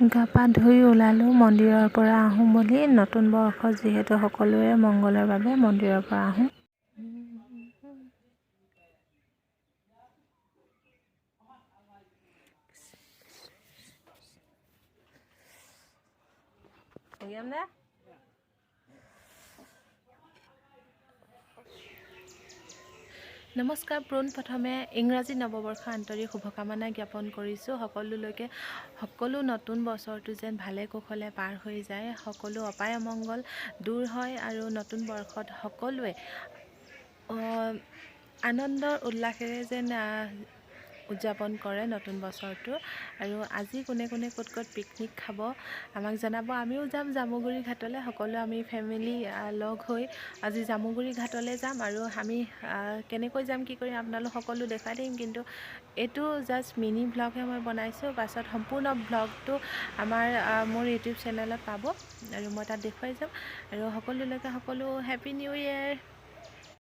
গা পা ধুই ওলালোঁ মন্দিৰৰ পৰা আহোঁ বুলি। নতুন বৰ্ষত যিহেতু সকলোৰে মংগলৰ বাবে মন্দিৰৰ পৰা আহোঁ। নমস্কাৰ। পোনপ্ৰথমে ইংৰাজী নৱবৰ্ষ আন্তৰিক শুভকামনা জ্ঞাপন কৰিছোঁ সকলোলৈকে। সকলো নতুন বছৰটো যেন ভালে কুশলে পাৰ হৈ যায়, সকলো অপায় অমংগল দূৰ হয় আৰু নতুন বৰ্ষত সকলোৱে আনন্দৰ উল্লাসেৰে যেন উদযাপন কৰে নতুন বছৰটো। আৰু আজি কোনে কোনে ক'ত ক'ত পিকনিক খাব আমাক জনাব। আমিও যাম জামুগুৰি ঘাটলৈ। সকলো আমি ফেমিলি লগ হৈ আজি জামুগুৰি ঘাটলৈ যাম আৰু আমি কেনেকৈ যাম কি কৰিম আপোনালোক সকলো দেখাই দিম। কিন্তু এইটো জাষ্ট মিনি ভ্লগহে মই বনাইছোঁ। পাছত সম্পূৰ্ণ ভ্লগটো মোৰ ইউটিউব চেনেলত পাব আৰু মই তাত দেখুৱাই যাম। আৰু সকলোলৈকে সকলো হেপী নিউ ইয়েৰ।